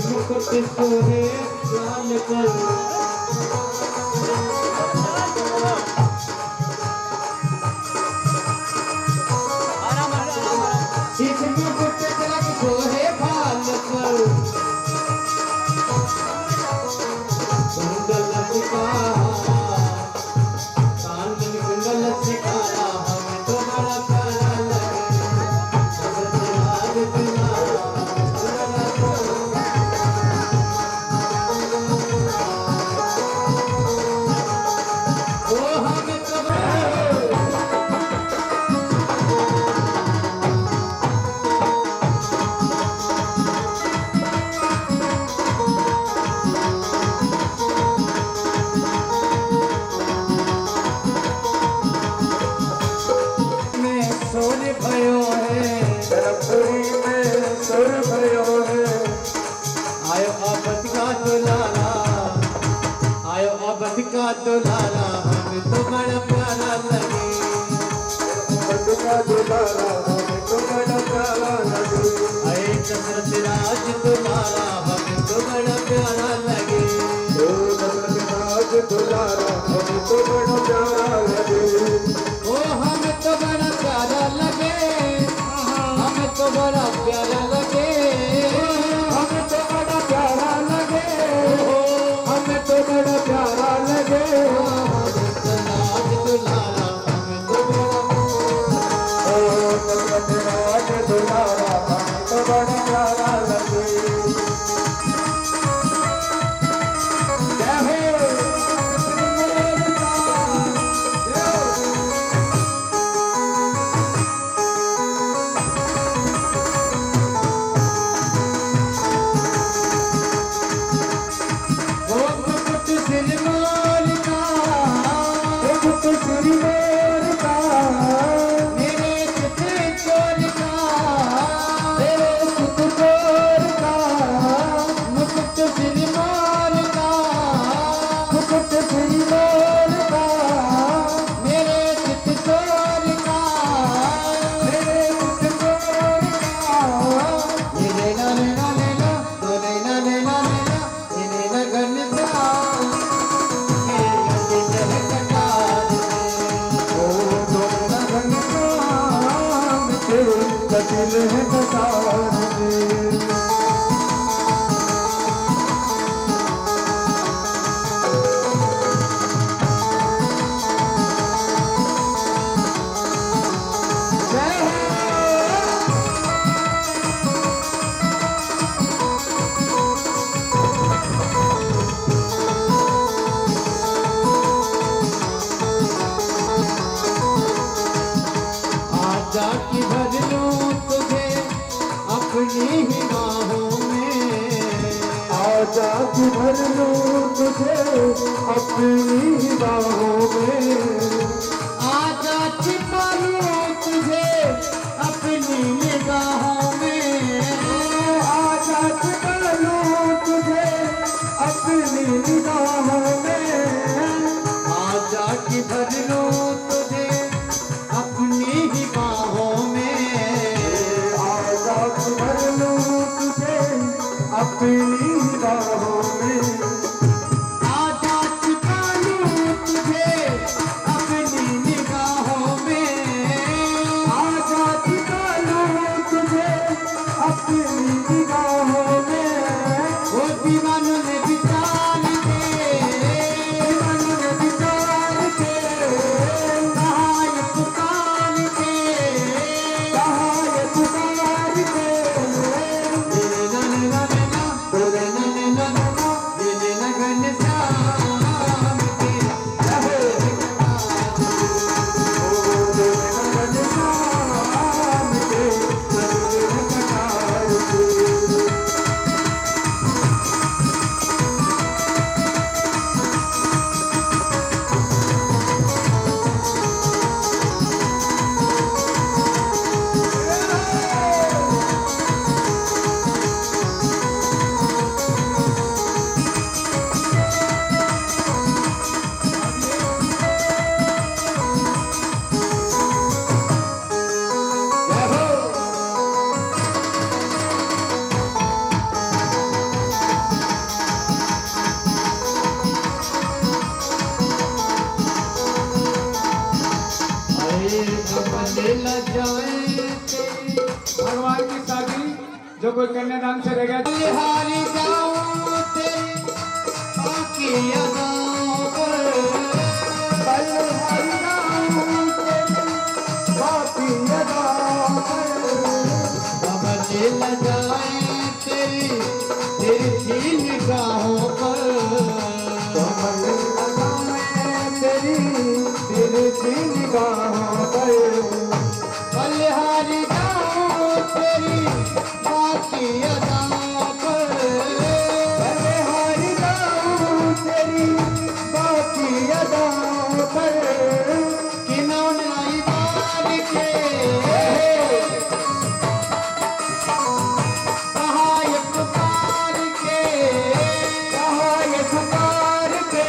मुकुट सोहे लाल पर, इस मुकुट तिलक सोहे भाल पर, कुंडल सिकारा, कांदन कुंडल सिकारा हमें तो बड़ा प्यारा लगे, दशरथ राज तुम्हारा भयो है, जरपुरी में सुर भयो है, आयो अवध का दुलारा, आयो अवध का दुलारा हमें हमें तो बड़ा प्यारा लगे। का दुलारा हमें तो बड़ा प्यारा लगे। अरे दशरथ राज दुलारा हमें तो बड़ा प्यारा लगे। ओ दशरथ राज दुलारा हमें तो बड़ा प्यारा लगे। ओ हमें तो बड़ा प्यारा लगे। हमें तो बड़ा प्यारा लगे। हमें तो बड़ा प्यारा लगे। हमें तो बड़ा प्यारा लगे। राज दुलारा हमें तो बड़ा ओ दशरथ राज दुलारा हमें तो बड़ा प्यारा लगे। जय हो। ओ मुकुट सिरमौर का मुकुट सिरमौर का मेरे चित्र चोर का तेरे सुतोर का मुकुट सिरमौर का मुकुट सिरमौर का मेरे चित्र चोर का तेरे सुतोर का ये लेना लेना लेना तो लेना लेना लेना ये लेना घनश्याम मेरे गले कटार ओ दोनों घनश्याम के कटिल है कटार में। जय हो। आजा की भर लूं तुझे अपनी ही बाहों में। आजा कि भर लूं तुझे अपनी बाहों में। आजा छिपा लूं तुझे अपनी निगाहों में। आजा छिपा लूं तुझे अपनी निगाहों में। आजा की भर लूं तुझे अपनी ही बाहों में। आजा कि भर लूं तुझे अपनी बाहों में। आजा छिपा लूं तुझे अपनी निगाहों में। आजा छिपा लूं तुझे अपनी निगाहों में। वो दीवानों ने विचार के मन में विचार के कहा ये पुकार के कहा ये पुकार के लेना लेना लेना तो लेना लेना लेना ये लेना घनश्याम के भगवान की शादी जो कोई कन्यादान से रह गया हारी जाऊं तेरी बाकी अदाओं पर बलिहारी राम तेरी बाकी अदाओं पर। कमले लगाए तेरी तिरछी निगाहों पर कमल लगाए तेरी तिरछी निगाहों पर। बलिहारी जाऊं तेरी बाकी अदाओं पर बलिहारी राम तेरी बाकी अदाओं पर। किन्होंने आई बार के कहा ये पुकार के कहा ये पुकार के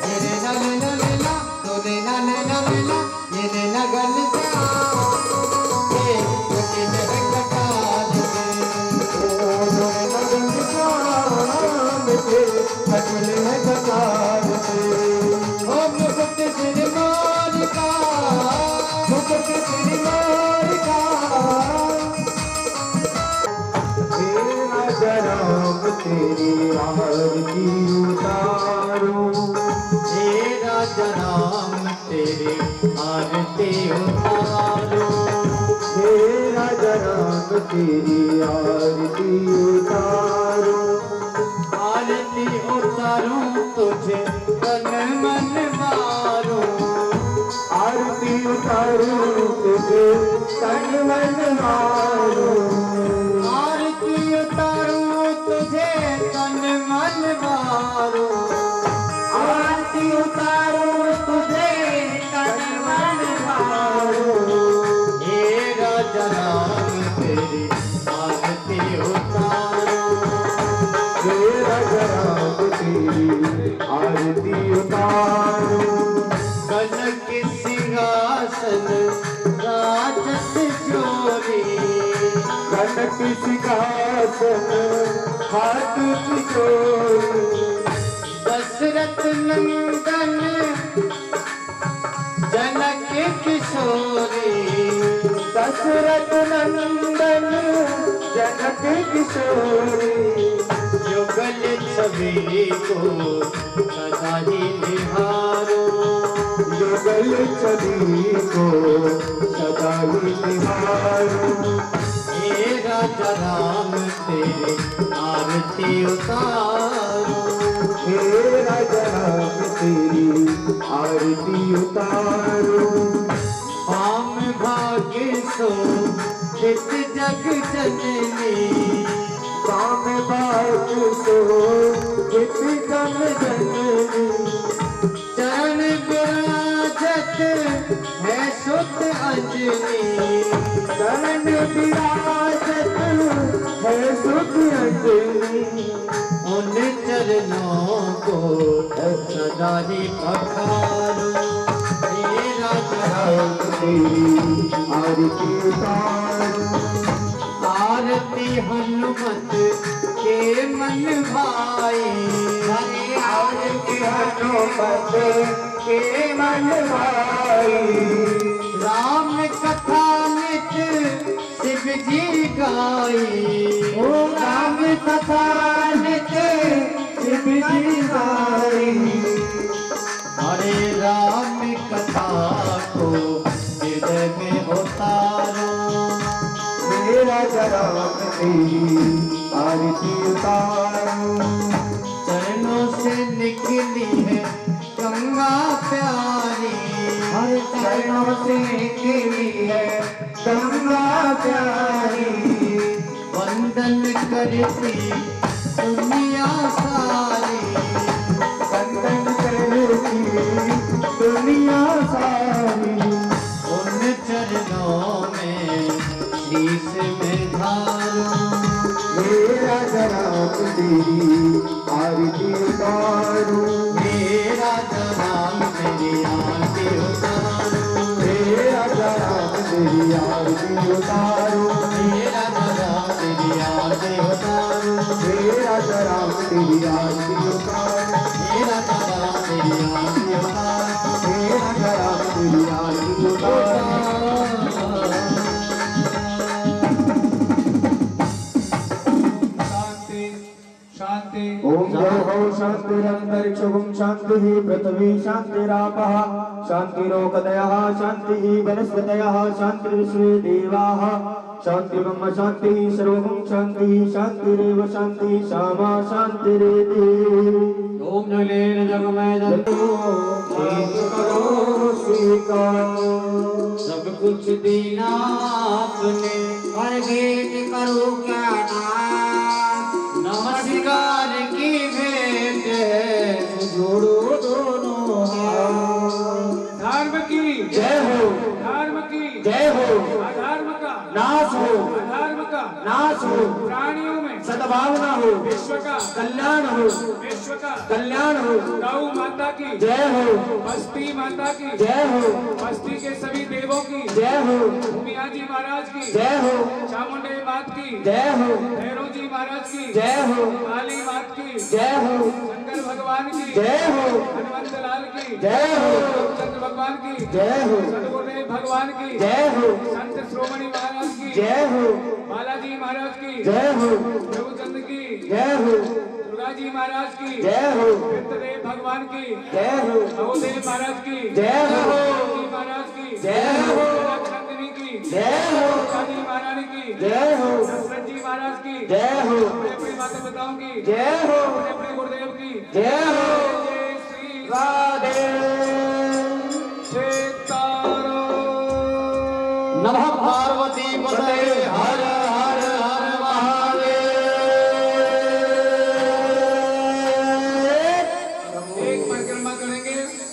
ले लेना लेना लेना के अगले कतार से। ओ मुकुट श्रीमान का, मुकुट श्रीमान का, तेरा जनाब तेरी आरती उतारो, तेरा जनाम तेरे आरती उतारो, तेरा जनाब तेरी आरती उतारो, आरती उतारूं तुझे तन मन मारो, आरती उतारो तुझे तन मन मारो, आरती उतारूं तुझे तन मन मारो, आरती उतारो तुझे तन मन मारो, तेरा जनाम तेरी आरती उतारो, तेरा जनाब तेरी आरती उतारो, कनक सिंहासन राजत चोरी, कनक सिंहासन हाथ किशोरी, दशरथ नंदन जनक किशोरी, दशरथ नंदन जनक किशोरी, युगल छवि को सदा ही निहारो, युगल छवि को सदा ही निहारो, तेरा जनाम तेरे आरती उतारो, तेरा जनाब तेरी आरती उतारो, पाम भाग्य सो चित जग जननी, काम बाग सो हित जन जननी, चरण विराजत है सुत अंजनी, चरण विराजत है सुख अंजनी, उन चरणों को सदा ही पखारो, तेरा जनाब तेरी आरती उतारो, आरती हनुमत के मन भाई, आरती हनुमत के मन भाई, राम कथा नित शिव जी गाई, ओ राम कथा नित शिव जी गाई, हरे राम कथा को हृदय में उतारो, तेरा जनाब तेरी आरती उतारो, चरणों से निकली है गंगा प्यारी, हर चरणों से निकली है गंगा प्यारी, वंदन करती दुनिया सारी, वंदन करती दुनिया सारी, उन चरणों में शीश में धारो, मेरा जनाब तेरी आरती उतारो, मेरा जनाम तेरी आरती उतारो, मेरा जनाब तेरी आरती उतारो, मेरा जनाम तेरी आरती उतारो, मेरा जनाब तेरी आरती उतारो, मेरा जनाम तेरी आरती उतारो, मेरा जनाब तेरी आरती उतारो। शांति शांति। ओम जय हो शांतिरंतरिक्षं शांतिः पृथ्वी शांतिरापः शांतिरोकदयः शांतिः वनस्पतयः शांतिर्विश्वे देवाः शांतिब्रह्म शांतिः सर्वं शांतिः शांतिरेव शांतिः श्यामा शांतिरेति। ओम नलेन जगमय जंतु करो स्वीकार सब कुछ दीना आपने, और भेंट करो क्या नाम, नमस्कार की भेंट है जोड़ो दोनों हाथ। धर्म की जय हो, धर्म की जय हो, अधर्म का नाश हो, अधर्म का नाश हो, प्राणियों में सद्भावना हो, विश्व का कल्याण हो, विश्व का कल्याण हो। गौ माता की जय हो, बस्ती माता की जय हो, बस्ती के सभी देवों की जय हो, भूमिया जी महाराज की जय हो, चामुंडे मात की जय हो, भैरव जी महाराज की जय हो, काली मात की जय हो, शंकर भगवान की जय हो, हनुमंत लाल की जय हो, चंद्र भगवान की जय हो, सदगुरुदेव भगवान की जय हो, संत श्रोमणी महाराज की जय हो, बालाजी महाराज की जय हो, प्रभुचंद की जय हो, दुर्गा जी महाराज की जय हो, पितृदेव भगवान की जय हो, नवोदेव महाराज की जय हो, जी महाराज की जय हो, नंदिनी की जय हो, काली महारानी की जय हो, दशरथ जी महाराज की जय हो, अपने अपने माता पिताओं की जय हो, अपने अपने गुरुदेव की जय हो,